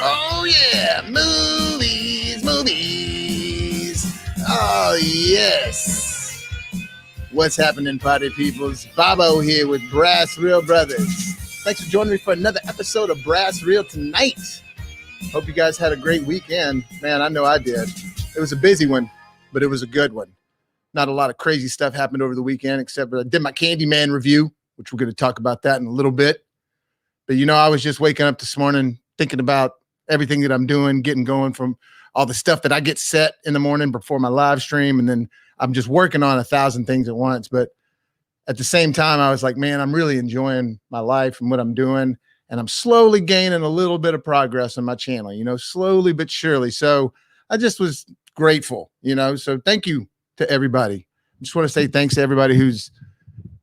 Oh, yeah. Movies, movies. Oh, yes. What's happening, party peoples? Bobo here with BrassReel Brothers. Thanks for joining me for another episode of BrassReel Tonight. Hope you guys had a great weekend. Man, I know I did. It was a busy one, but it was a good one. Not a lot of crazy stuff happened over the weekend, except I did my CANDYMAN review, which we're going to talk about that in a little bit. But, you know, I was just waking up this morning thinking about everything that I'm doing, getting going from all the stuff that I get set in the morning before my live stream. And then I'm just working on 1,000 things at once. But at the same time, I was like, man, I'm really enjoying my life and what I'm doing. And I'm slowly gaining a little bit of progress on my channel, you know, slowly but surely. So I just was grateful, you know, so thank you to everybody. I just want to say thanks to everybody who's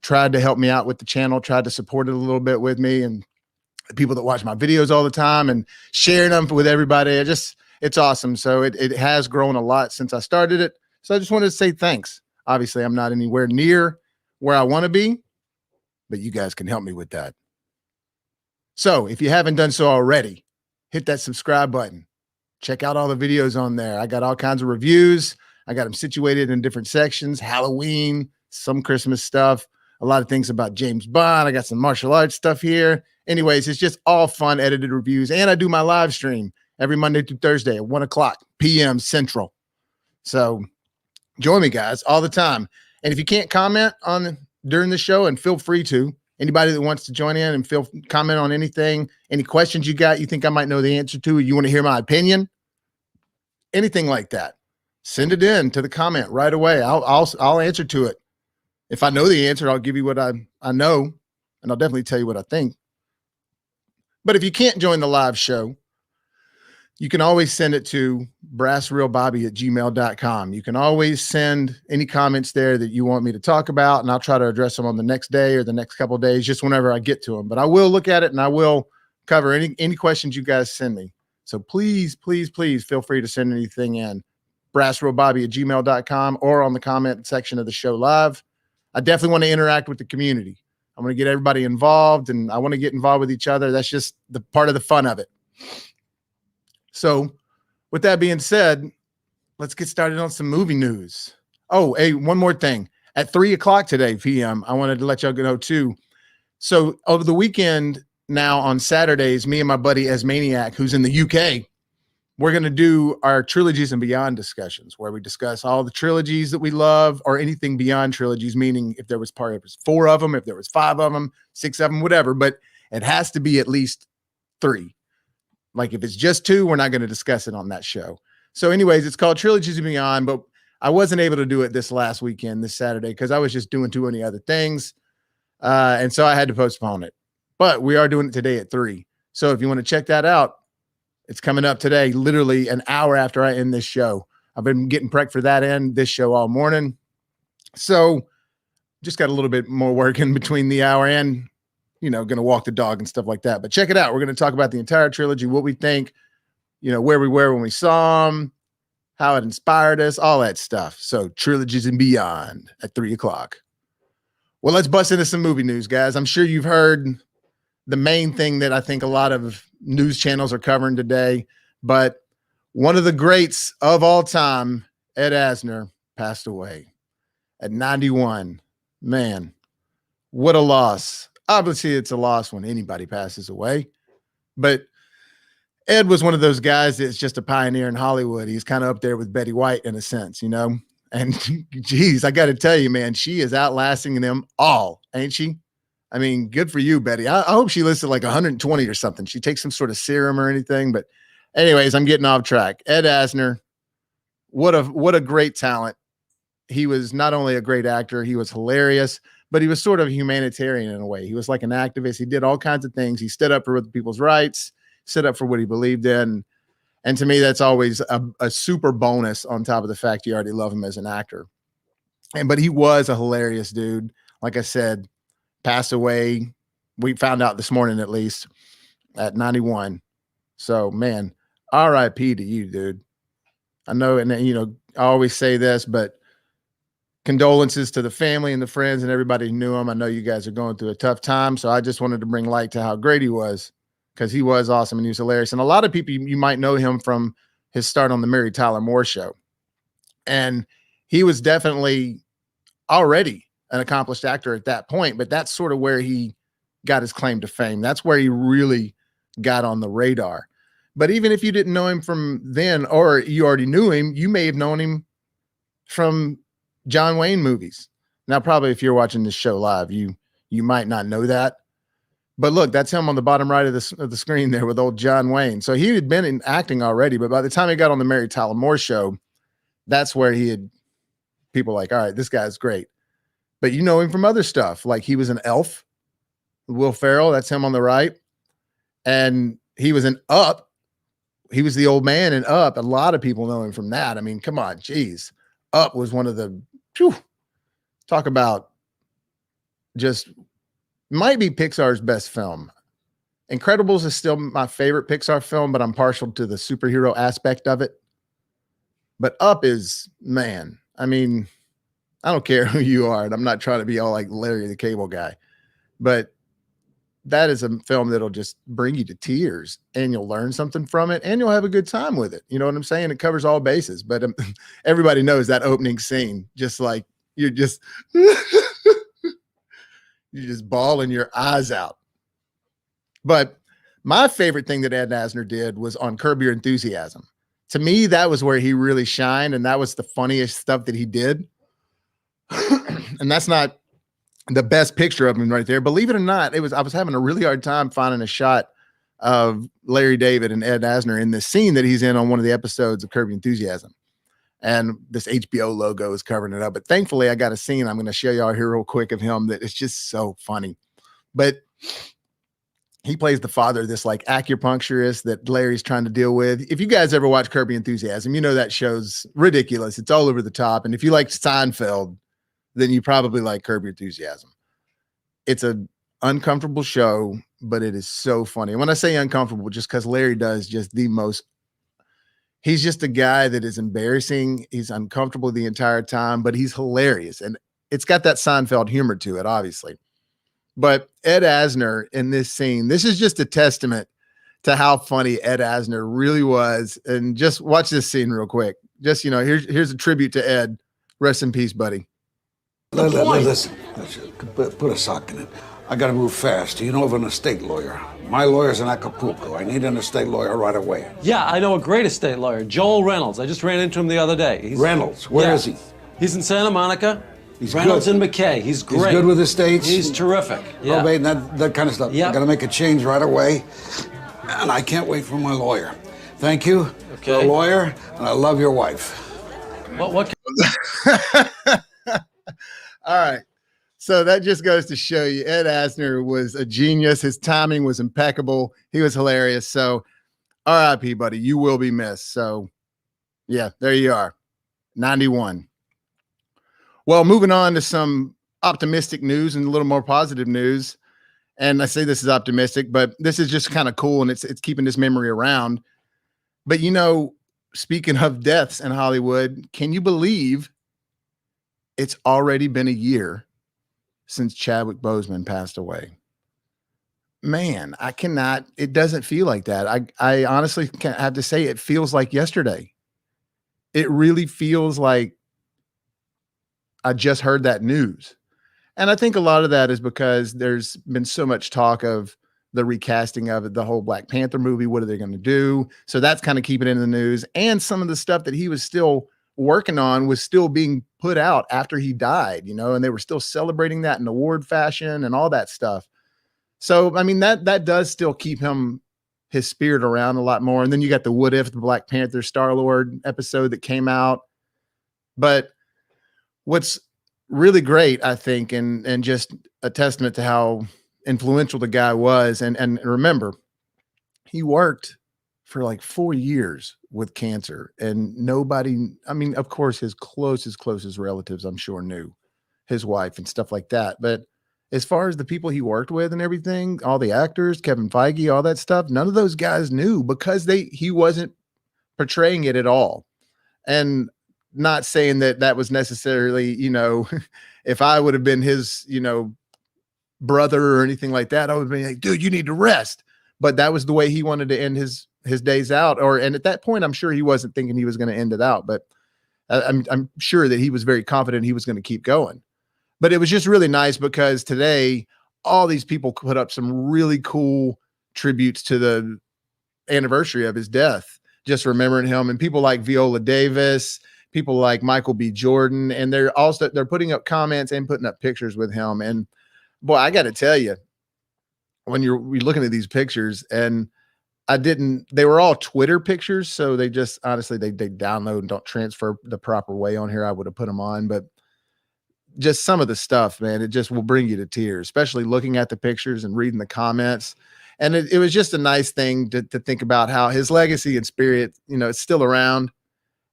tried to help me out with the channel, tried to support it a little bit with me, and the people that watch my videos all the time and sharing them with everybody. It's awesome. So it has grown a lot since I started it. So I just wanted to say thanks. Obviously, I'm not anywhere near where I want to be, but you guys can help me with that. So if you haven't done so already, hit that subscribe button. Check out all the videos on there. I got all kinds of reviews. I got them situated in different sections, Halloween, some Christmas stuff, a lot of things about James Bond. I got some martial arts stuff here. Anyways, it's just all fun edited reviews. And I do my live stream every Monday through Thursday at 1 o'clock p.m. Central. So join me, guys, all the time. And if you can't comment on during the show, and feel free to, anybody that wants to join in and comment on anything, any questions you got, you think I might know the answer to, or you want to hear my opinion, anything like that, send it in to the comment right away. I'll answer to it. If I know the answer, I'll give you what I know, and I'll definitely tell you what I think. But if you can't join the live show, you can always send it to brassreelbobby@gmail.com. You can always send any comments there that you want me to talk about, and I'll try to address them on the next day or the next couple of days, just whenever I get to them. But I will look at it, and I will cover any questions you guys send me. So please, please, please feel free to send anything in. brassreelbobby@gmail.com or on the comment section of the show live. I definitely want to interact with the community. I want to get everybody involved, and I want to get involved with each other. That's just the part of the fun of it. So with that being said, let's get started on some movie news. Oh, hey, one more thing. At 3 o'clock today, p.m., I wanted to let y'all know too. So over the weekend now on Saturdays, me and my buddy Esmaniac, who's in the UK, we're going to do our trilogies and beyond discussions, where we discuss all the trilogies that we love, or anything beyond trilogies, meaning if there was 4 of them, if there was 5 of them, 6 of them, whatever, but it has to be at least 3. Like if it's just 2, we're not going to discuss it on that show. So anyways, it's called Trilogies and Beyond, but I wasn't able to do it this last weekend, this Saturday, because I was just doing too many other things. And so I had to postpone it, but we are doing it today at 3. So if you want to check that out, it's coming up today, literally an hour after I end this show. I've been getting prepped for that and this show all morning. So just got a little bit more work in between the hour and, you know, going to walk the dog and stuff like that. But check it out. We're going to talk about the entire trilogy, what we think, you know, where we were when we saw them, how it inspired us, all that stuff. So Trilogies and Beyond at 3 o'clock. Well, let's bust into some movie news, guys. I'm sure you've heard the main thing that I think a lot of news channels are covering today, but one of the greats of all time, Ed Asner, passed away at 91. Man, what a loss. Obviously, it's a loss when anybody passes away, but Ed was one of those guys that's just a pioneer in Hollywood. He's kind of up there with Betty White in a sense, you know, and geez, I got to tell you, man, she is outlasting them all, ain't she? I mean, good for you, Betty. I hope she lives to like 120 or something. She takes some sort of serum or anything. But anyways, I'm getting off track. Ed Asner, what a great talent. He was not only a great actor, he was hilarious, but he was sort of humanitarian in a way. He was like an activist. He did all kinds of things. He stood up for people's rights, stood up for what he believed in. And to me, that's always a super bonus on top of the fact you already love him as an actor. But he was a hilarious dude. Like I said, passed away. We found out this morning, at least, at 91. So, man, RIP to you, dude. I know, and you know, I always say this, but condolences to the family and the friends and everybody who knew him. I know you guys are going through a tough time, so I just wanted to bring light to how great he was. because he was awesome and he was hilarious. And a lot of people, you might know him from his start on the Mary Tyler Moore Show. And he was definitely already an accomplished actor at that point, but that's sort of where he got his claim to fame. That's where he really got on the radar. But even if you didn't know him from then, or you already knew him, you may have known him from John Wayne movies. Now, probably if you're watching this show live, you might not know that. But look, that's him on the bottom right of the screen there with old John Wayne. So he had been in acting already, but by the time he got on the Mary Tyler Moore Show, that's where he had people like, all right, this guy's great. But you know him from other stuff. Like he was an elf, Will Ferrell, that's him on the right. And he was in Up. He was the old man in Up. A lot of people know him from that. I mean, come on, geez. Up was one of the, talk about just might be Pixar's best film. Incredibles is still my favorite Pixar film, but I'm partial to the superhero aspect of it. But Up is, man, I mean, I don't care who you are, and I'm not trying to be all like Larry the Cable Guy, but that is a film that'll just bring you to tears, and you'll learn something from it, and you'll have a good time with it. You know what I'm saying? It covers all bases, but everybody knows that opening scene, just like you're just you're just bawling your eyes out. But my favorite thing that Ed Asner did was on Curb Your Enthusiasm. To me, that was where he really shined, and that was the funniest stuff that he did. And that's not the best picture of him right there. Believe it or not, I was having a really hard time finding a shot of Larry David and Ed Asner in this scene that he's in on one of the episodes of Curb Your Enthusiasm. And this HBO logo is covering it up. But thankfully, I got a scene I'm going to show y'all here real quick of him that is just so funny. But he plays the father of this like acupuncturist that Larry's trying to deal with. If you guys ever watch Curb Your Enthusiasm, you know that show's ridiculous. It's all over the top. And if you like Seinfeld, then you probably like Curb Your Enthusiasm. It's an uncomfortable show, but it is so funny. And when I say uncomfortable, just because Larry does just the most, he's just a guy that is embarrassing. He's uncomfortable the entire time, but he's hilarious. And it's got that Seinfeld humor to it, obviously. But Ed Asner in this scene, this is just a testament to how funny Ed Asner really was. And just watch this scene real quick. Just, you know, here's a tribute to Ed. Rest in peace, buddy. Listen, put a sock in it. I gotta move fast. You know of an estate lawyer? My lawyer's in Acapulco. I need an estate lawyer right away. Yeah, I know a great estate lawyer, Joel Reynolds. I just ran into him the other day. Reynolds? Where is he? He's in Santa Monica. He's Reynolds good. and McKay. He's great. He's good with estates? He's terrific. Yeah. Probate and that kind of stuff. Yeah. I gotta make a change right away. And I can't wait for my lawyer. Thank you. Okay. You're a lawyer, and I love your wife. What? All right. So that just goes to show you Ed Asner was a genius. His timing was impeccable. He was hilarious. So RIP, buddy, you will be missed. So yeah, there you are. 91. Well, moving on to some optimistic news and a little more positive news. And I say this is optimistic, but this is just kind of cool. And it's keeping this memory around. But, you know, speaking of deaths in Hollywood, can you believe it's already been a year since Chadwick Boseman passed away? Man, I cannot, it doesn't feel like that. I honestly can't have to say it feels like yesterday. It really feels like I just heard that news. And I think a lot of that is because there's been so much talk of the recasting of it, the whole Black Panther movie. What are they going to do? So that's kind of keeping it in the news. And some of the stuff that he was still working on was still being put out after he died, you know, and they were still celebrating that in award fashion and all that stuff. So, I mean, that does still keep his spirit around a lot more. And then you got the What If, the Black Panther Star-Lord episode that came out. But what's really great, I think, and just a testament to how influential the guy was. And remember, he worked for like 4 years with cancer, and nobody, I mean, of course, his closest relatives, I'm sure, knew, his wife and stuff like that. But as far as the people he worked with and everything, all the actors, Kevin Feige, all that stuff, none of those guys knew because he wasn't portraying it at all. And not saying that was necessarily, you know, if I would have been his, you know, brother or anything like that, I would be like, dude, you need to rest. but that was the way he wanted to end his days out. And at that point, I'm sure he wasn't thinking he was going to end it out, but I'm sure that he was very confident he was going to keep going. But it was just really nice because today, all these people put up some really cool tributes to the anniversary of his death, just remembering him, and people like Viola Davis, people like Michael B. Jordan, and they're putting up comments and putting up pictures with him. And boy, I got to tell you, when you're looking at these pictures, and they were all Twitter pictures. So they just, honestly, they download and don't transfer the proper way on here. I would have put them on, but just some of the stuff, man, it just will bring you to tears, especially looking at the pictures and reading the comments. And it was just a nice thing to think about how his legacy and spirit, it's still around.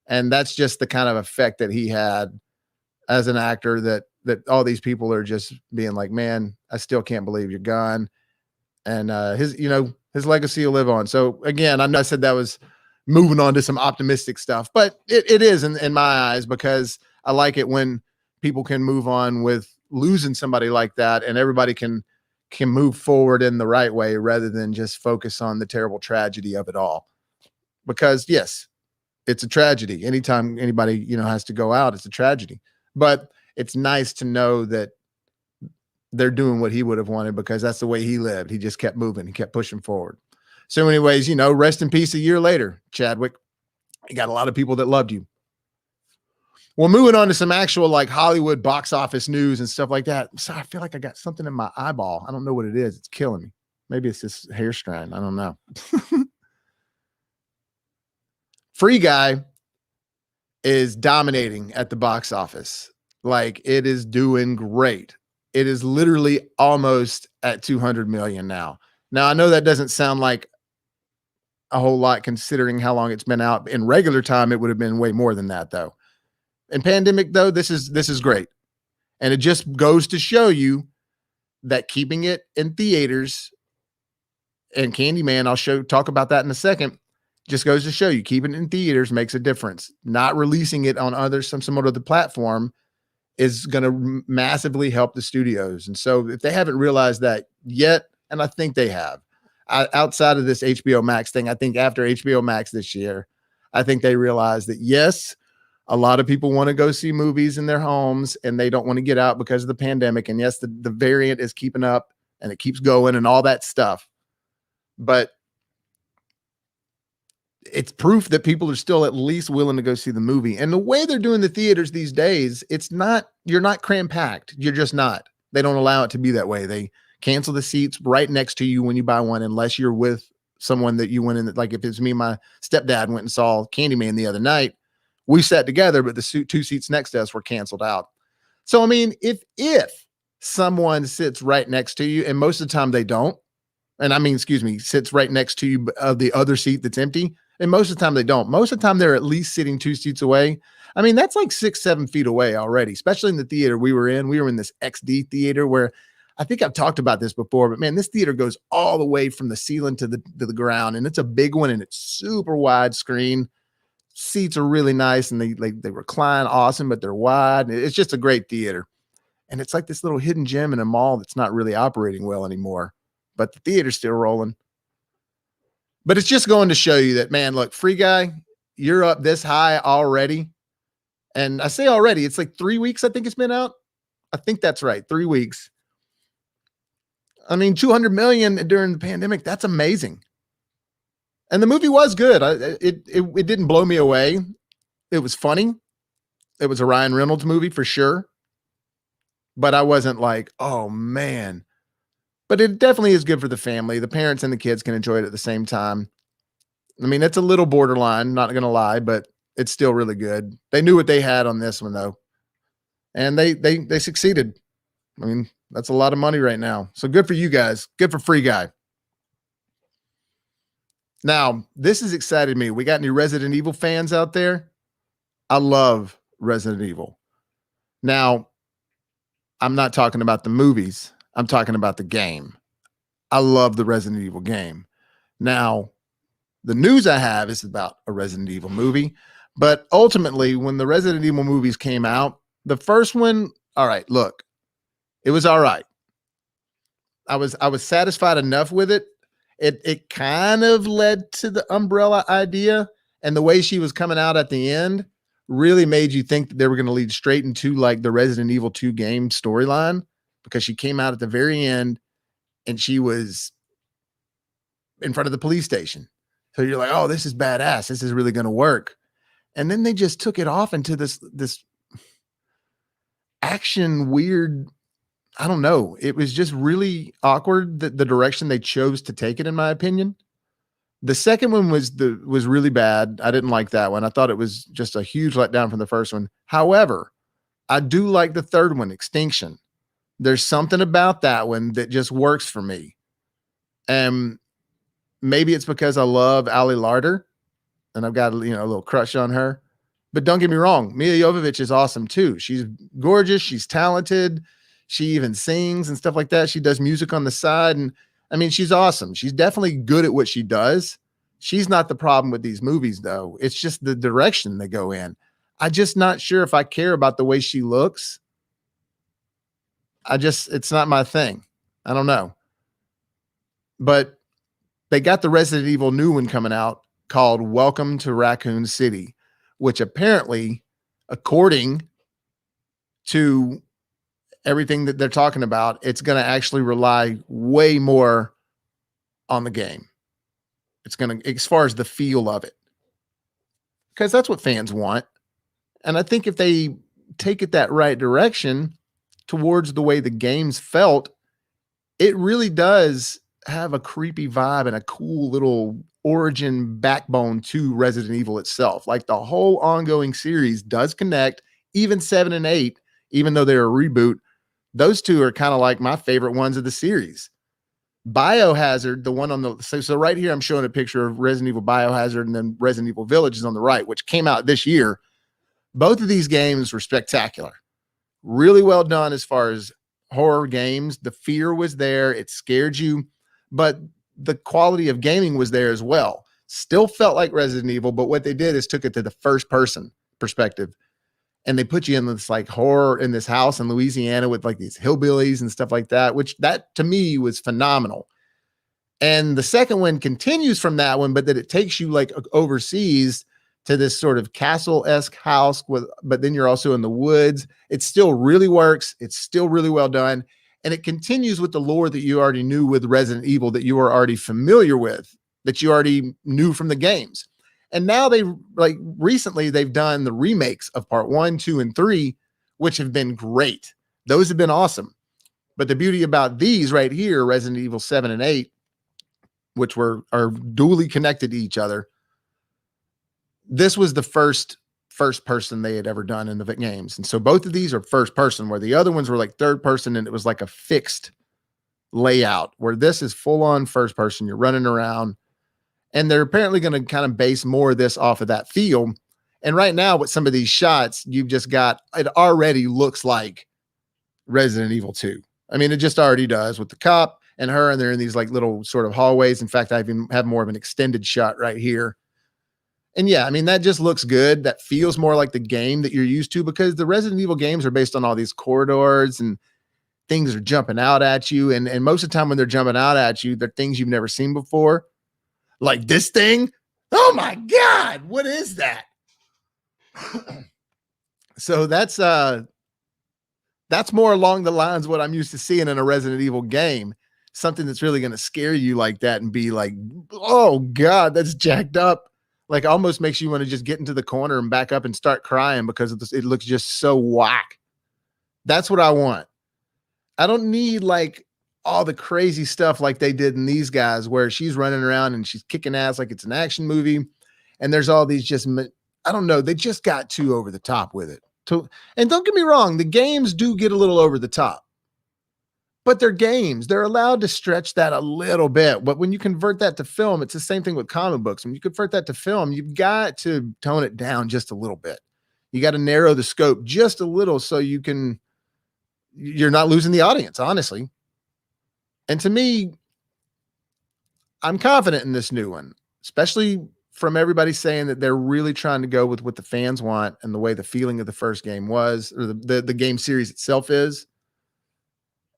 And that's just the kind of effect that he had as an actor, that all these people are just being like, man, I still can't believe you're gone. And his legacy will live on. So again, I know I said that was moving on to some optimistic stuff, but it is in my eyes, because I like it when people can move on with losing somebody like that, and everybody can move forward in the right way rather than just focus on the terrible tragedy of it all. Because yes, it's a tragedy. Anytime anybody, has to go out, it's a tragedy, but it's nice to know that they're doing what he would have wanted, because that's the way he lived. He just kept moving. He kept pushing forward. So anyways, rest in peace a year later, Chadwick. You got a lot of people that loved you. Well, moving on to some actual like Hollywood box office news and stuff like that. So I feel like I got something in my eyeball. I don't know what it is. It's killing me. Maybe it's this hair strand. I don't know. Free Guy is dominating at the box office. Like, it is doing great. It is literally almost at 200 million now. Now, I know that doesn't sound like a whole lot considering how long it's been out. In regular time, it would have been way more than that, though. In pandemic, though, this is great. And it just goes to show you that keeping it in theaters, and CANDYMAN, talk about that in a second, just goes to show you keeping it in theaters makes a difference. Not releasing it on some other platform is going to massively help the studios. And so if they haven't realized that yet, and I think they have, outside of this HBO Max thing, I think after HBO Max this year, I think they realized that, yes, a lot of people want to go see movies in their homes and they don't want to get out because of the pandemic. And yes, the variant is keeping up and it keeps going and all that stuff. But it's proof that people are still at least willing to go see the movie. And the way they're doing the theaters these days, you're not cram packed. You're just not. They don't allow it to be that way. They cancel the seats right next to you when you buy one, unless you're with someone that you went in. Like if it's me, my stepdad went and saw CANDYMAN the other night. We sat together, but the two seats next to us were canceled out. So, I mean, if someone sits right next to you, and most of the time they don't, sits right next to you of the other seat that's empty, and most of the time they don't. Most of the time they're at least sitting 2 seats away. I mean, that's like 6-7 feet away already, especially in the theater we were in. We were in this XD theater where I think I've talked about this before, but man, this theater goes all the way from the ceiling to the ground, and it's a big one, and it's super wide screen. Seats are really nice, and they recline awesome, but they're wide. It's just a great theater. And it's like this little hidden gem in a mall that's not really operating well anymore, but the theater's still rolling. But it's just going to show you that, man, look, Free Guy, you're up this high already. And I say already, it's like 3 weeks. I think it's been out. I think that's right. 3 weeks. I mean, 200 million during the pandemic. That's amazing. And the movie was good. It didn't blow me away. It was funny. It was a Ryan Reynolds movie for sure. But I wasn't like, oh man. But it definitely is good for the family. The parents and the kids can enjoy it at the same time. I mean, it's a little borderline, not going to lie, but it's still really good. They knew what they had on this one though. And they succeeded. I mean, that's a lot of money right now. So good for you guys. Good for Free Guy. Now, this has excited me. We got any Resident Evil fans out there? I love Resident Evil. Now, I'm not talking about the movies. I'm talking about the game. I love the Resident Evil game. Now, the news I have is about a Resident Evil movie, but ultimately, when the Resident Evil movies came out, the first one, all right, look, it was all right. I was satisfied enough with it. It kind of led to the umbrella idea, and the way she was coming out at the end really made you think that they were going to lead straight into like the Resident Evil 2 game storyline, because she came out at the very end and she was in front of the police station. So you're like, oh, this is badass. This is really going to work. And then they just took it off into this action weird. I don't know. It was just really awkward, the direction they chose to take it, in my opinion. The second one was really bad. I didn't like that one. I thought it was just a huge letdown from the first one. However, I do like the third one, Extinction. There's something about that one that just works for me. And maybe it's because I love Ali Larter and I've got a little crush on her. But don't get me wrong, Milla Jovovich is awesome too. She's gorgeous. She's talented. She even sings and stuff like that. She does music on the side. And I mean, she's awesome. She's definitely good at what she does. She's not the problem with these movies, though. It's just the direction they go in. I'm just not sure if I care about the way she looks. It's not my thing. I don't know. But they got the Resident Evil new one coming out called Welcome to Raccoon City, which apparently, according to everything that they're talking about, it's going to actually rely way more on the game. It's going to, as far as the feel of it, because that's what fans want. And I think if they take it that right direction towards the way the games felt, it really does have a creepy vibe and a cool little origin backbone to Resident Evil itself. Like the whole ongoing series does connect, even 7 and 8, even though they're a reboot. Those two are kind of like my favorite ones of the series. Biohazard, the one on the, so right here, I'm showing a picture of Resident Evil Biohazard, and then Resident Evil Village is on the right, which came out this year. Both of these games were spectacular. Really well done as far as horror games. The fear was there. It scared you, but the quality of gaming was there as well. Still felt like Resident Evil, but what they did is took it to the first person perspective. And they put you in this like horror in this house in Louisiana with like these hillbillies and stuff like that, which that to me was phenomenal. And the second one continues from that one, but that it takes you like overseas to this sort of castle-esque house but then you're also in the woods. It still really works. It's still really well done. And it continues with the lore that you already knew with Resident Evil, that you were already familiar with, that you already knew from the games. And now recently they've done the remakes of part 1, 2, and 3, which have been great. Those have been awesome. But the beauty about these right here, Resident Evil 7 and 8, which are dually connected to each other, this was the first person they had ever done in the games. And so both of these are first person, where the other ones were like third person and it was like a fixed layout, where this is full on first person. You're running around. And they're apparently going to kind of base more of this off of that feel. And right now with some of these shots, you've just got, it already looks like Resident Evil 2. I mean, it just already does with the cop and her, and they're in these like little sort of hallways. In fact, I even have more of an extended shot right here. And yeah, I mean, that just looks good. That feels more like the game that you're used to, because the Resident Evil games are based on all these corridors and things are jumping out at you. And most of the time when they're jumping out at you, they're things you've never seen before. Like this thing. Oh my God. What is that? So that's more along the lines of what I'm used to seeing in a Resident Evil game. Something that's really going to scare you like that and be like, oh God, that's jacked up. Like almost makes you want to just get into the corner and back up and start crying because of this. It looks just so whack. That's what I want. I don't need like all the crazy stuff like they did in these guys, where she's running around and she's kicking ass like it's an action movie. And there's all these just, I don't know, they just got too over the top with it. And don't get me wrong, the games do get a little over the top, but they're games. They're allowed to stretch that a little bit. But when you convert that to film, it's the same thing with comic books. When you convert that to film, you've got to tone it down just a little bit. You got to narrow the scope just a little so you're not losing the audience, honestly. And to me, I'm confident in this new one, especially from everybody saying that they're really trying to go with what the fans want and the way the feeling of the first game was, or the game series itself is.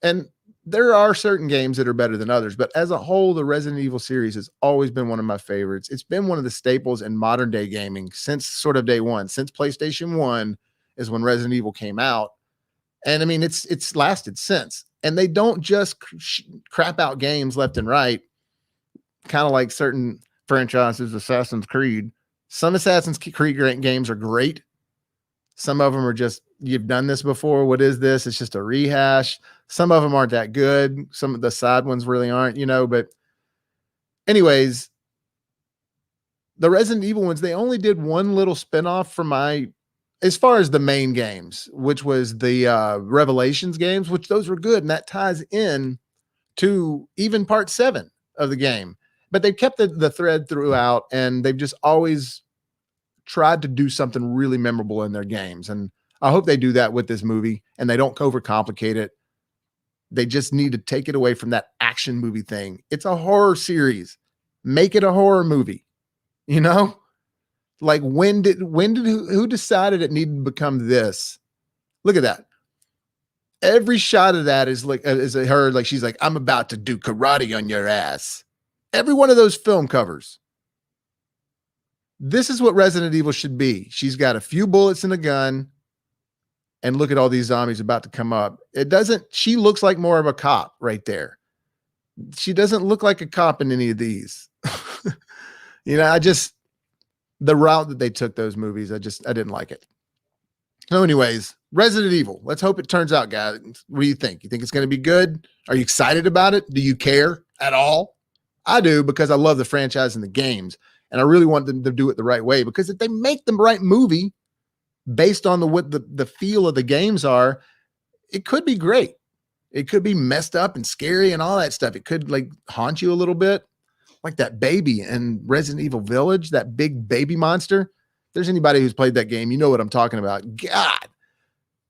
And there are certain games that are better than others, but as a whole, the Resident Evil series has always been one of my favorites. It's been one of the staples in modern day gaming since sort of day one, since PlayStation 1 is when Resident Evil came out. And I mean, it's lasted since. And they don't just crap out games left and right, kind of like certain franchises, Assassin's Creed. Some Assassin's Creed games are great. Some of them are just, you've done this before. What is this? It's just a rehash. Some of them aren't that good. Some of the side ones really aren't, but anyways, the Resident Evil ones, they only did one little spinoff from as far as the main games, which was the Revelations games, which those were good. And that ties in to even part 7 of the game, but they kept the thread throughout, and they've just always tried to do something really memorable in their games. And I hope they do that with this movie, and they don't overcomplicate it. They just need to take it away from that action movie thing. It's a horror series. Make it a horror movie. Like who decided it needed to become this? Look at that. Every shot of that is her, like she's like, I'm about to do karate on your ass. Every one of those film covers. This is what Resident Evil should be. She's got a few bullets in a gun, and look at all these zombies about to come up. She looks like more of a cop right there. She doesn't look like a cop in any of these. The route that they took those movies, I didn't like it. So anyways, Resident Evil. Let's hope it turns out, guys. What do you think? You think it's going to be good? Are you excited about it? Do you care at all? I do, because I love the franchise and the games, and I really want them to do it the right way, because if they make the right movie based on what the feel of the games are, it could be great. It could be messed up and scary and all that stuff. It could like haunt you a little bit, like that baby in Resident Evil Village, that big baby monster. If there's anybody who's played that game, you know what I'm talking about. God,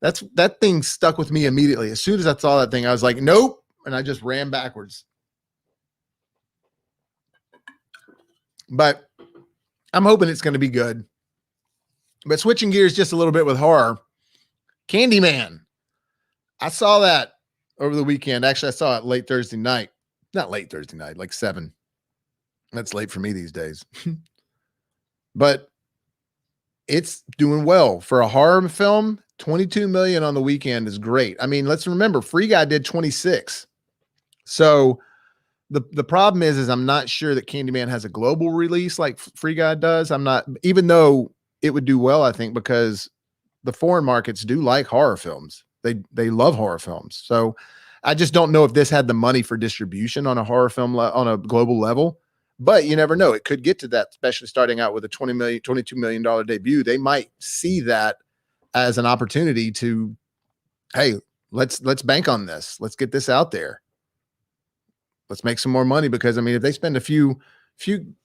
that thing stuck with me immediately. As soon as I saw that thing, I was like, nope. And I just ran backwards. But I'm hoping it's going to be good. But switching gears just a little bit with horror, CANDYMAN. I saw that over the weekend. Actually, I saw it late Thursday night. Not late Thursday night, like 7. That's late for me these days. But it's doing well for a horror film. 22 million on the weekend is great. I mean, let's remember, Free Guy did 26. So the problem is I'm not sure that CANDYMAN has a global release like Free Guy does. I'm not, even though it would do well, I think, because the foreign markets do like horror films. They love horror films. So I just don't know if this had the money for distribution on a horror film on a global level, but you never know. It could get to that, especially starting out with a $22 million debut. They might see that as an opportunity to, hey, let's bank on this. Let's get this out there. Let's make some more money, because I mean, if they spend a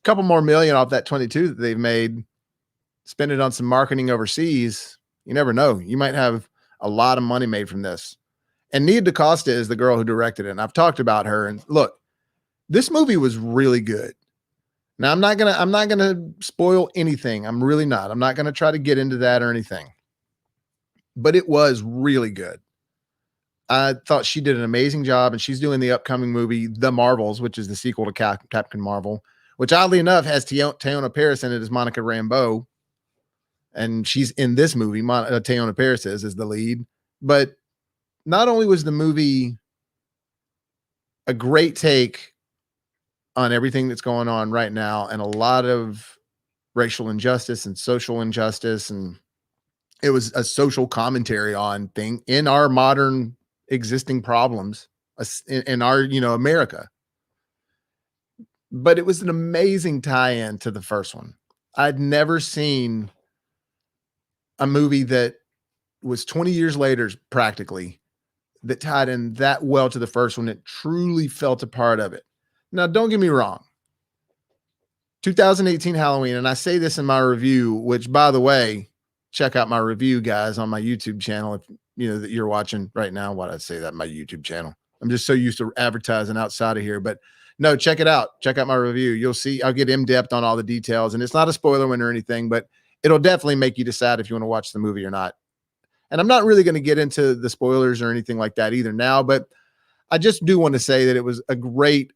couple more million off that 22 that they've made, spend it on some marketing overseas, you never know. You might have a lot of money made from this. And Nia DaCosta is the girl who directed it. And I've talked about her, and look, this movie was really good. Now I'm not going to spoil anything. I'm really not. I'm not going to try to get into that or anything, but it was really good. I thought she did an amazing job, and she's doing the upcoming movie, The Marvels, which is the sequel to Captain Marvel, which oddly enough has Teyonah Parris in it as Monica Rambeau. And she's in this movie. Teyonah Parris is the lead. But not only was the movie a great take on everything that's going on right now, and a lot of racial injustice and social injustice, and it was a social commentary on thing in our modern existing problems in our, America. But it was an amazing tie-in to the first one. I'd never seen a movie that was 20 years later, practically, that tied in that well to the first one. It truly felt a part of it. Now, don't get me wrong. 2018 Halloween, and I say this in my review, which, by the way, check out my review, guys, on my YouTube channel. If that you're watching right now. Why did I say that? My YouTube channel. I'm just so used to advertising outside of here, but no, check it out. Check out my review. You'll see, I'll get in depth on all the details, and it's not a spoiler one or anything, but it'll definitely make you decide if you want to watch the movie or not. And I'm not really going to get into the spoilers or anything like that either now, but I just do want to say that it was a great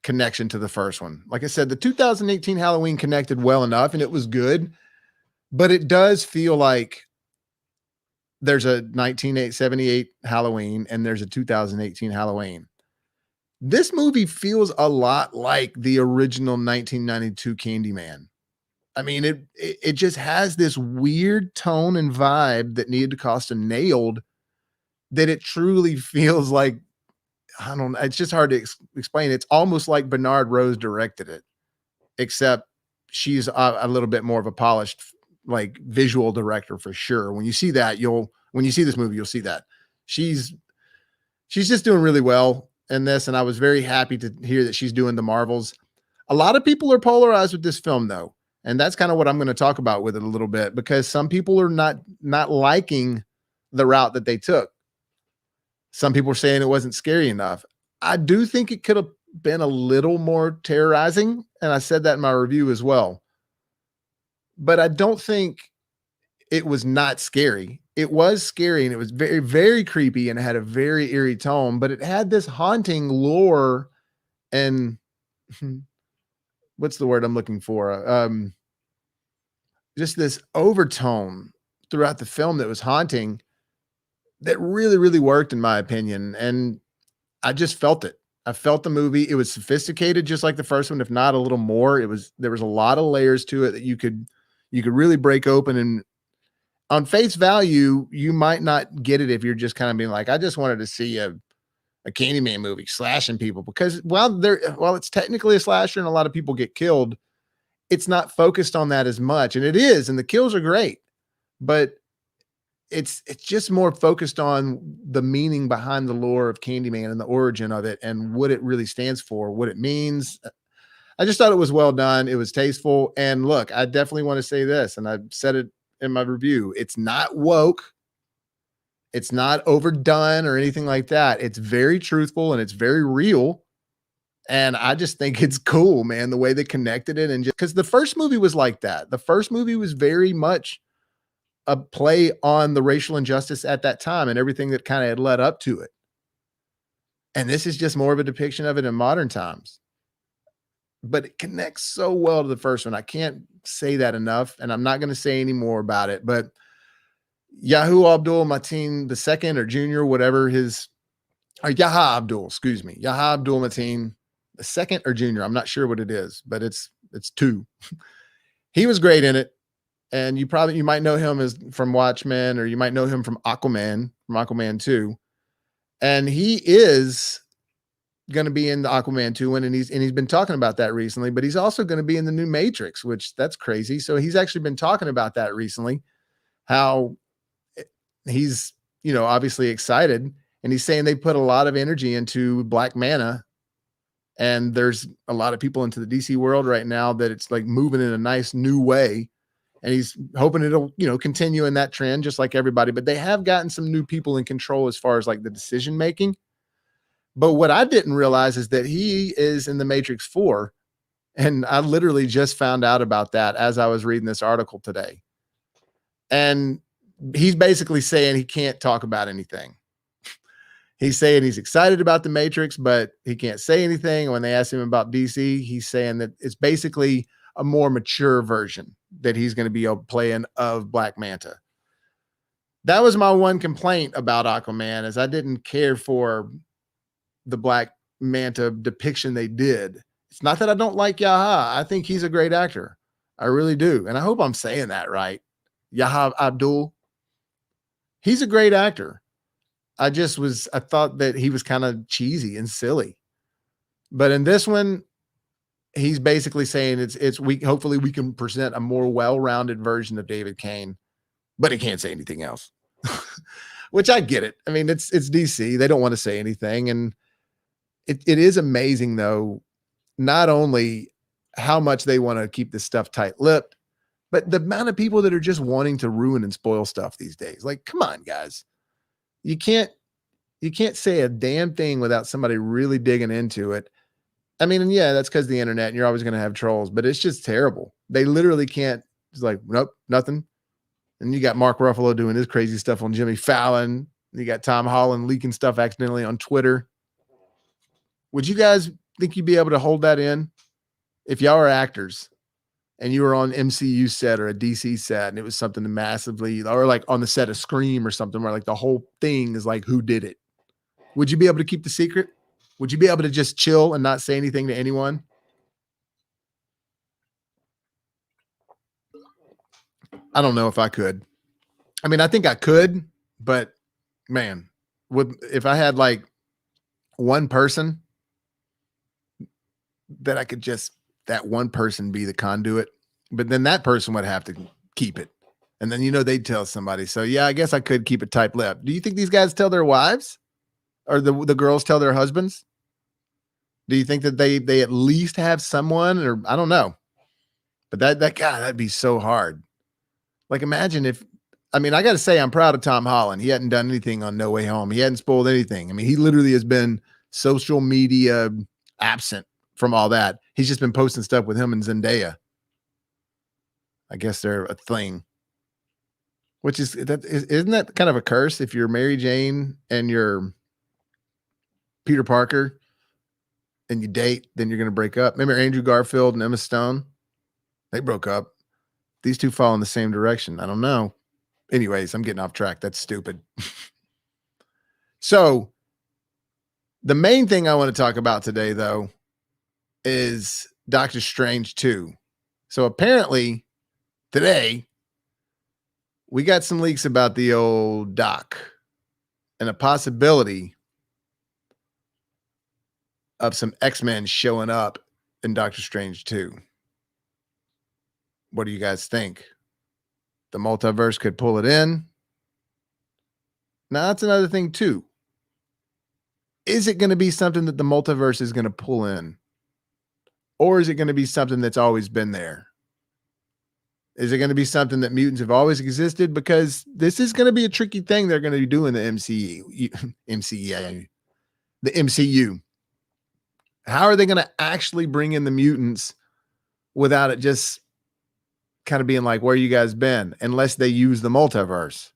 connection to the first one. Like I said, the 2018 Halloween connected well enough and it was good, but it does feel like there's a 1978 Halloween and there's a 2018 Halloween. This movie feels a lot like the original 1992 Candyman. I mean, it just has this weird tone and vibe that Nia DaCosta nailed, that it truly feels like, I don't know, it's just hard to explain. It's almost like Bernard Rose directed it, except she's a little bit more of a polished, like, visual director for sure. When you see that, when you see this movie, you'll see that she's just doing really well in this. And I was very happy to hear that she's doing the Marvels. A lot of people are polarized with this film though. And that's kind of what I'm going to talk about with it a little bit, because some people are not liking the route that they took. Some people are saying it wasn't scary enough. I do think it could have been a little more terrorizing. And I said that in my review as well. But I don't think it was not scary. It was scary and it was very, very creepy and it had a very eerie tone, but it had this haunting lore and what's the word I'm looking for? Just this overtone throughout the film that was haunting, that really, really worked in my opinion. And I just felt it. I felt the movie. It was sophisticated, just like the first one, if not a little more. There was a lot of layers to it that you could really break open, and on face value, you might not get it if you're just kind of being like, I just wanted to see a Candyman movie slashing people, because while it's technically a slasher and a lot of people get killed, it's not focused on that as much. And it is, and the kills are great, but it's just more focused on the meaning behind the lore of Candyman and the origin of it and what it really stands for, what it means. I just thought it was well done. It was tasteful. And look, I definitely want to say this, and I said it in my review. It's not woke. It's not overdone or anything like that. It's very truthful and it's very real. And I just think it's cool, man, the way they connected it. And just because the first movie was like that. The first movie was very much a play on the racial injustice at that time and everything that kind of had led up to it. And this is just more of a depiction of it in modern times. But it connects so well to the first one. I can't say that enough, and I'm not going to say any more about it. But Yahoo Abdul Mateen II or Junior, whatever Yaha Abdul Mateen II or Junior. I'm not sure what it is, but it's two. He was great in it, and you might know him from Watchmen, or you might know him from Aquaman 2, and he is going to be in the Aquaman 2 one, and he's been talking about that recently, but he's also going to be in the new Matrix, which that's crazy. So he's actually been talking about that recently, how he's, obviously excited, and he's saying they put a lot of energy into Black Manta, and there's a lot of people into the DC world right now that it's like moving in a nice new way, and he's hoping it'll, continue in that trend just like everybody, but they have gotten some new people in control as far as like the decision making. But what I didn't realize is that he is in the Matrix 4. And I literally just found out about that as I was reading this article today. And he's basically saying he can't talk about anything. He's saying he's excited about the Matrix, but he can't say anything. And when they ask him about DC, he's saying that it's basically a more mature version that he's going to be playing of Black Manta. That was my one complaint about Aquaman, is I didn't care for the Black Manta depiction they did. It's not that I don't like Yaha. I think he's a great actor. I really do. And I hope I'm saying that right. Yaha Abdul. He's a great actor. I thought that he was kind of cheesy and silly. But in this one, he's basically saying hopefully we can present a more well-rounded version of David Kane, but he can't say anything else. Which I get it. I mean, it's DC. They don't want to say anything. And it is amazing, though, not only how much they want to keep this stuff tight-lipped, but the amount of people that are just wanting to ruin and spoil stuff these days. Like, come on, guys. You can't say a damn thing without somebody really digging into it. I mean, and yeah, that's because the internet, and you're always going to have trolls, but it's just terrible. They literally can't. It's like, nope, nothing. And you got Mark Ruffalo doing his crazy stuff on Jimmy Fallon. You got Tom Holland leaking stuff accidentally on Twitter. Would you guys think you'd be able to hold that in if y'all are actors and you were on MCU set or a DC set and it was something massively, or like on the set of Scream or something where like the whole thing is like, who did it? Would you be able to keep the secret? Would you be able to just chill and not say anything to anyone? I don't know if I could. I mean, I think I could, but man, if I had like one person that I could just, that one person be the conduit, but then that person would have to keep it. And then, they'd tell somebody. So yeah, I guess I could keep it tight-lipped. Do you think these guys tell their wives or the girls tell their husbands? Do you think that they at least have someone, or I don't know, but God, that'd be so hard. Like imagine if, I got to say, I'm proud of Tom Holland. He hadn't done anything on No Way Home. He hadn't spoiled anything. He literally has been social media absent from all that. He's just been posting stuff with him and Zendaya. I guess they're a thing. Which isn't that kind of a curse if you're Mary Jane and you're Peter Parker and you date, then you're going to break up. Remember Andrew Garfield and Emma Stone? They broke up. These two fall in the same direction. I don't know. Anyways, I'm getting off track. That's stupid. So the main thing I want to talk about today, though, is Doctor Strange 2. So apparently today we got some leaks about the old Doc and a possibility of some X-Men showing up in Doctor Strange 2. What do you guys think? The multiverse could pull it in. Now, that's another thing, too. Is it going to be something that the multiverse is going to pull in? Or is it going to be something that's always been there? Is it going to be something that mutants have always existed? Because this is going to be a tricky thing they're going to do in the the MCU. How are they going to actually bring in the mutants without it just kind of being like, where you guys been? Unless they use the multiverse.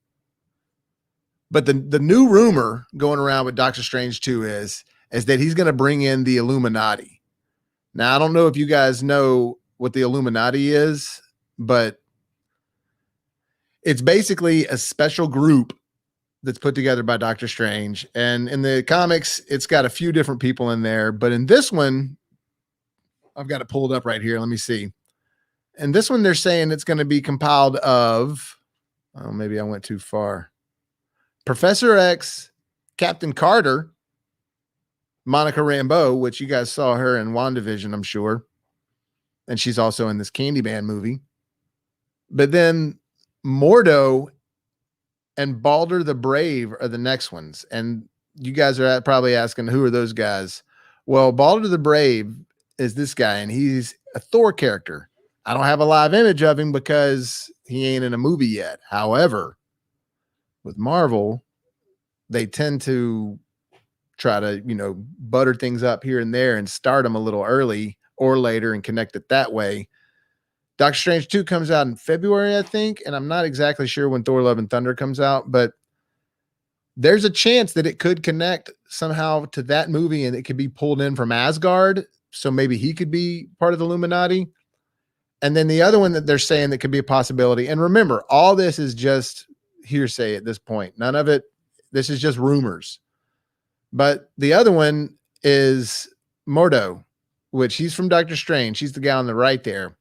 But the new rumor going around with Doctor Strange 2 is that he's going to bring in the Illuminati. Now, I don't know if you guys know what the Illuminati is, but it's basically a special group that's put together by Doctor Strange. And in the comics, it's got a few different people in there. But in this one, I've got it pulled up right here. Let me see. And this one, they're saying it's going to be compiled of, oh, maybe I went too far. Professor X, Captain Carter, Monica Rambeau, which you guys saw her in WandaVision, I'm sure. And she's also in this CANDYMAN movie. But then Mordo and Balder the Brave are the next ones. And you guys are probably asking, who are those guys? Well, Balder the Brave is this guy, and he's a Thor character. I don't have a live image of him because he ain't in a movie yet. However, with Marvel, they tend to try to, butter things up here and there and start them a little early or later and connect it that way. Doctor Strange 2 comes out in February, I think, and I'm not exactly sure when Thor Love and Thunder comes out, but there's a chance that it could connect somehow to that movie and it could be pulled in from Asgard. So maybe he could be part of the Illuminati. And then the other one that they're saying that could be a possibility. And remember, all this is just hearsay at this point. None of it. This is just rumors. But the other one is Mordo, which he's from Doctor Strange. He's the guy on the right there.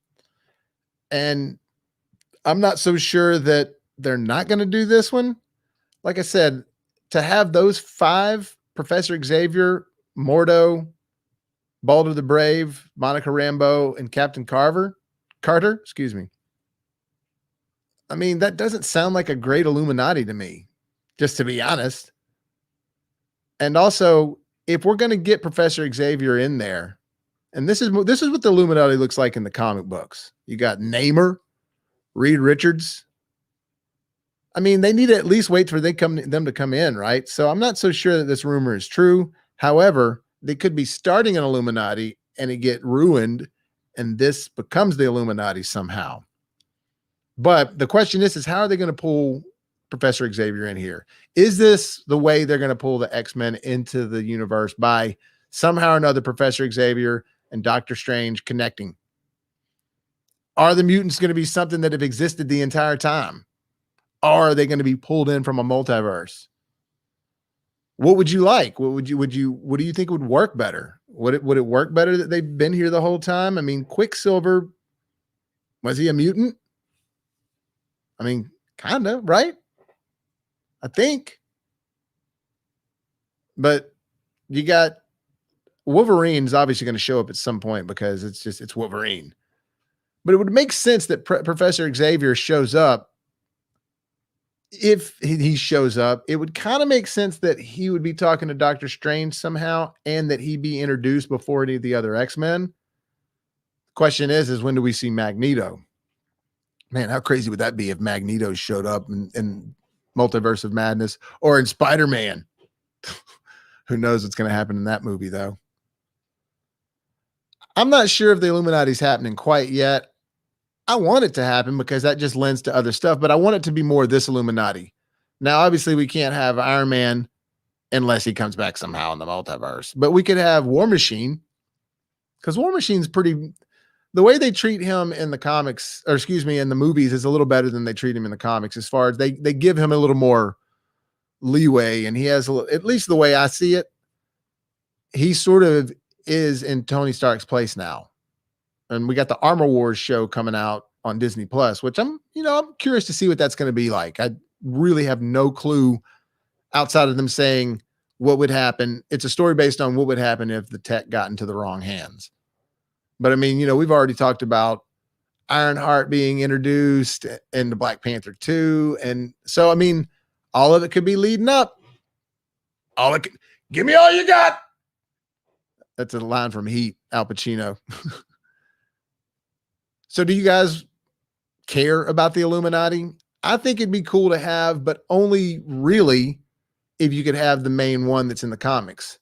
And I'm not so sure that they're not going to do this one. Like I said, to have those 5, Professor Xavier, Mordo, Balder the Brave, Monica Rambeau, and Captain Carter, excuse me. I mean, that doesn't sound like a great Illuminati to me, just to be honest. And also, if we're going to get Professor Xavier in there, and this is what the Illuminati looks like in the comic books. You got Namor, Reed Richards. I mean, they need to at least wait for them to come in, right? So I'm not so sure that this rumor is true. However, they could be starting an Illuminati and it get ruined, and this becomes the Illuminati somehow. But the question is how are they going to pull Professor Xavier in here. Is this the way they're going to pull the X-Men into the universe by somehow or another Professor Xavier and Doctor Strange connecting? Are the mutants going to be something that have existed the entire time? Or are they going to be pulled in from a multiverse? What would you like? What do you think would work better? Would it work better that they've been here the whole time? I mean, Quicksilver, was he a mutant? I mean, kind of, right? I think. But you got Wolverine's obviously going to show up at some point because it's Wolverine. But it would make sense that Professor Xavier shows up. If he shows up, it would kind of make sense that he would be talking to Doctor Strange somehow and that he'd be introduced before any of the other X-Men. Question is when do we see Magneto? Man, how crazy would that be if Magneto showed up in Multiverse of Madness or in Spider-Man? Who knows what's going to happen in that movie, though. I'm not sure if the Illuminati's happening quite yet. I want it to happen because that just lends to other stuff, but I want it to be more this Illuminati. Now, obviously, we can't have Iron Man unless he comes back somehow in the multiverse, but we could have War Machine because War Machine's pretty, the way they treat him in the comics, or excuse me, in the movies is a little better than they treat him in the comics as far as they give him a little more leeway, and he has, at least the way I see it, he sort of is in Tony Stark's place now. And we got the Armor Wars show coming out on Disney Plus, which I'm curious to see what that's going to be like. I really have no clue outside of them saying what would happen. It's a story based on what would happen if the tech got into the wrong hands. But I mean, we've already talked about Ironheart being introduced into Black Panther 2. And so, I mean, all of it could be leading up. Give me all you got. That's a line from Heat, Al Pacino. So do you guys care about the Illuminati? I think it'd be cool to have, but only really if you could have the main one that's in the comics.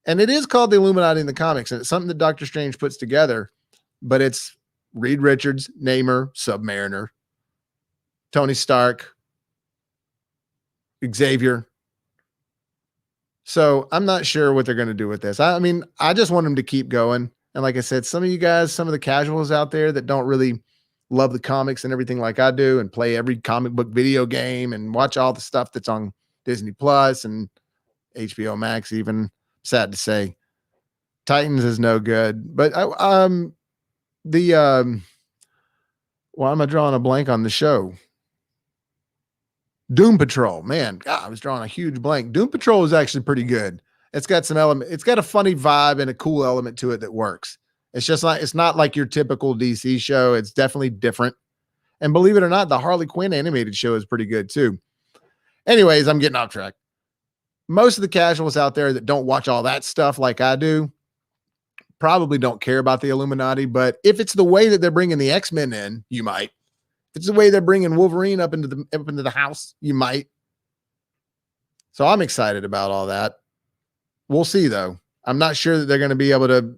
And it is called the Illuminati in the comics, and it's something that Doctor Strange puts together, but it's Reed Richards, Namor, Submariner, Tony Stark, Xavier. So I'm not sure what they're going to do with this. I mean, I just want them to keep going. And like I said, some of you guys, some of the casuals out there that don't really love the comics and everything like I do and play every comic book video game and watch all the stuff that's on Disney Plus and HBO Max, even, sad to say, Titans is no good. But why am I drawing a blank on the show? Doom Patrol, man, God, I was drawing a huge blank. Doom Patrol is actually pretty good. It's got some element. It's got a funny vibe and a cool element to it that works. It's not like your typical DC show. It's definitely different. And believe it or not, the Harley Quinn animated show is pretty good too. Anyways, I'm getting off track. Most of the casuals out there that don't watch all that stuff like I do probably don't care about the Illuminati. But if it's the way that they're bringing the X-Men in, you might. If it's the way they're bringing Wolverine up into the house, you might. So I'm excited about all that. We'll see, though. I'm not sure that they're going to be able to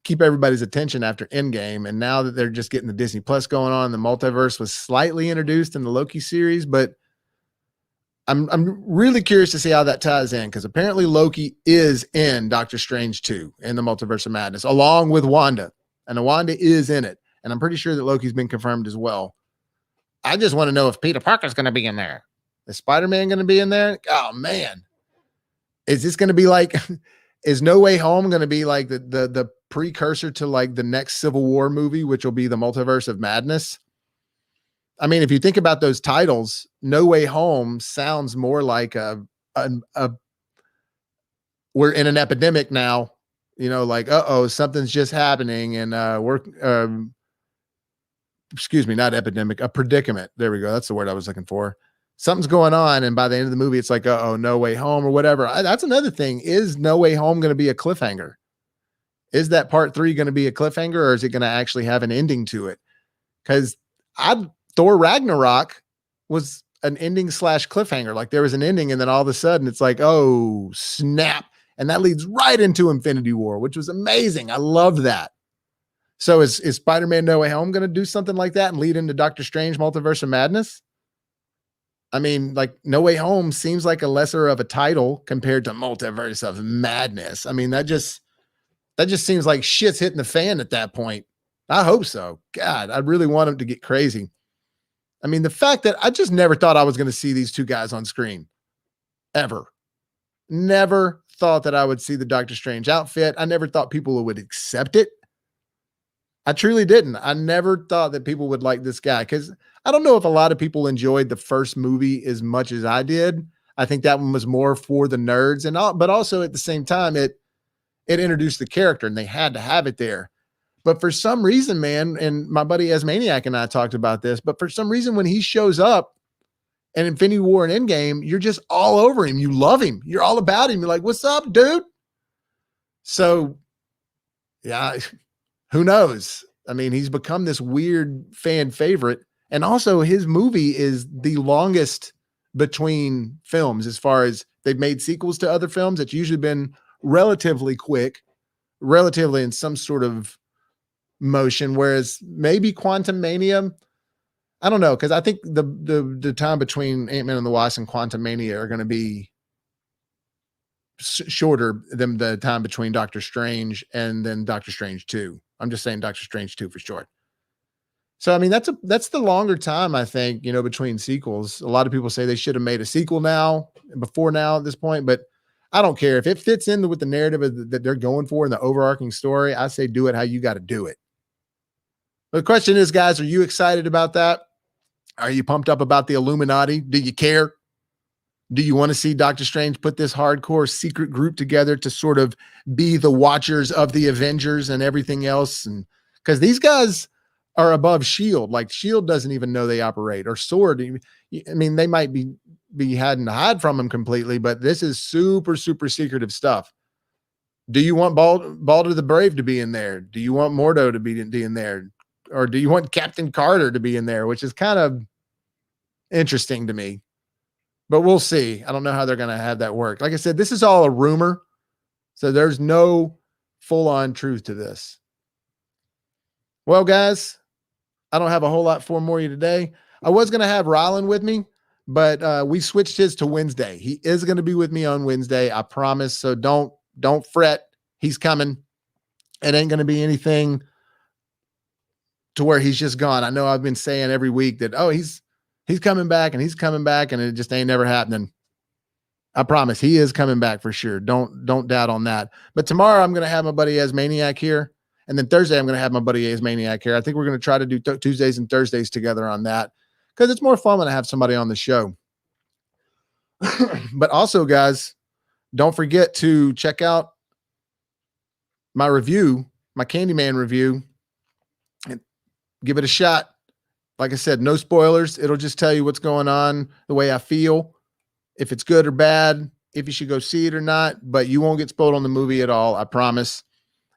keep everybody's attention after Endgame. And now that they're just getting the Disney Plus going on, the multiverse was slightly introduced in the Loki series, but I'm really curious to see how that ties in, because apparently Loki is in Doctor Strange 2 in the Multiverse of Madness, along with Wanda. And Wanda is in it. And I'm pretty sure that Loki's been confirmed as well. I just want to know if Peter Parker's going to be in there. Is Spider-Man going to be in there? Oh, man. Is this going to be like, is No Way Home going to be like the precursor to like the next Civil War movie, which will be the Multiverse of Madness? I mean, if you think about those titles, No Way Home sounds more like we're in an epidemic now, like, something's just happening. And excuse me, not epidemic, a predicament. There we go. That's the word I was looking for. Something's going on, and by the end of the movie, it's like, No Way Home or whatever. That's another thing. Is No Way Home going to be a cliffhanger? Is that part 3 going to be a cliffhanger, or is it going to actually have an ending to it? Because Thor Ragnarok was an ending / cliffhanger. Like there was an ending, and then all of a sudden it's like, oh, snap. And that leads right into Infinity War, which was amazing. I love that. So is Spider-Man No Way Home going to do something like that and lead into Doctor Strange Multiverse of Madness? I mean, like No Way Home seems like a lesser of a title compared to Multiverse of Madness. I mean, that just seems like shit's hitting the fan at that point. I hope so. God, I really want him to get crazy. I mean, the fact that I just never thought I was going to see these two guys on screen ever. Never thought that I would see the Doctor Strange outfit. I never thought people would accept it. I truly didn't. I never thought that people would like this guy because I don't know if a lot of people enjoyed the first movie as much as I did. I think that one was more for the nerds and all, but also at the same time, it introduced the character and they had to have it there. But for some reason, man, and my buddy Asmaniac and I talked about this, but for some reason, when he shows up in Infinity War and Endgame, you're just all over him. You love him. You're all about him. You're like, what's up, dude? So, yeah, who knows? I mean, he's become this weird fan favorite. And also his movie is the longest between films as far as they've made sequels to other films. It's usually been relatively quick, relatively in some sort of motion, whereas maybe Quantumania, I don't know, because I think the time between Ant-Man and the Wasp and Quantumania are going to be shorter than the time between Doctor Strange and then Doctor Strange 2. I'm just saying Doctor Strange 2 for short. So I mean that's the longer time, I think, you know, between sequels. A lot of people say they should have made a sequel before now at this point, but I don't care if it fits in with the narrative that they're going for in the overarching story. I say do it how you got to do it. But the question is, guys, are you excited about that? Are you pumped up about the Illuminati? Do you care? Do you want to see Doctor Strange put this hardcore secret group together to sort of be the watchers of the Avengers and everything else? And because these guys are above S.H.I.E.L.D. Like S.H.I.E.L.D. doesn't even know they operate, or S.W.O.R.D. I mean, they might be hadn't to hide from them completely, but this is super, super secretive stuff. Do you want Balder the Brave to be in there? Do you want Mordo to be in there? Or do you want Captain Carter to be in there, which is kind of interesting to me, but we'll see. I don't know how they're going to have that work. Like I said, this is all a rumor. So there's no full on truth to this. Well, guys, I don't have a whole lot for more you today. I was going to have Rylan with me, but we switched his to Wednesday. He is going to be with me on Wednesday. I promise. So don't fret. He's coming. It ain't going to be anything to where he's just gone. I know I've been saying every week that, oh, he's coming back and he's coming back, and it just ain't never happening. I promise he is coming back for sure. Don't doubt on that. But tomorrow I'm going to have my buddy Asmaniac here. And then Thursday I'm going to have my buddy Asmaniac here. I think we're going to try to do Tuesdays and Thursdays together on that because it's more fun when I have somebody on the show. But also, guys, don't forget to check out my review, my Candyman review, and give it a shot. Like I said, no spoilers. It'll just tell you what's going on, the way I feel, if it's good or bad, if you should go see it or not, but you won't get spoiled on the movie at all. I promise.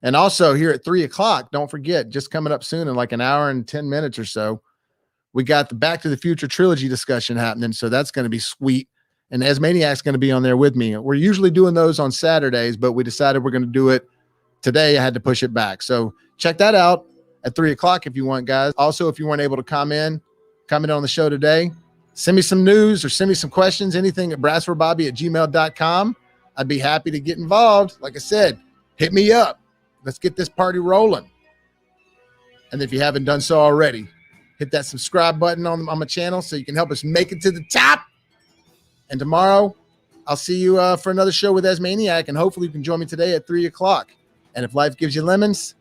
And also here at 3:00, don't forget, just coming up soon in like an hour and 10 minutes or so, we got the Back to the Future trilogy discussion happening. So that's going to be sweet. And Asmaniac's going to be on there with me. We're usually doing those on Saturdays, but we decided we're going to do it today. I had to push it back. So check that out at 3:00 if you want, guys. Also, if you weren't able to comment on the show today, send me some news or send me some questions, anything at brassreelbobby@gmail.com. I'd be happy to get involved. Like I said, hit me up. Let's get this party rolling. And if you haven't done so already, hit that subscribe button on my channel so you can help us make it to the top. And tomorrow, I'll see you for another show with Asmaniac, and hopefully you can join me today at 3:00. And if life gives you lemons,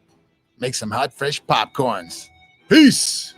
make some hot, fresh popcorns. Peace.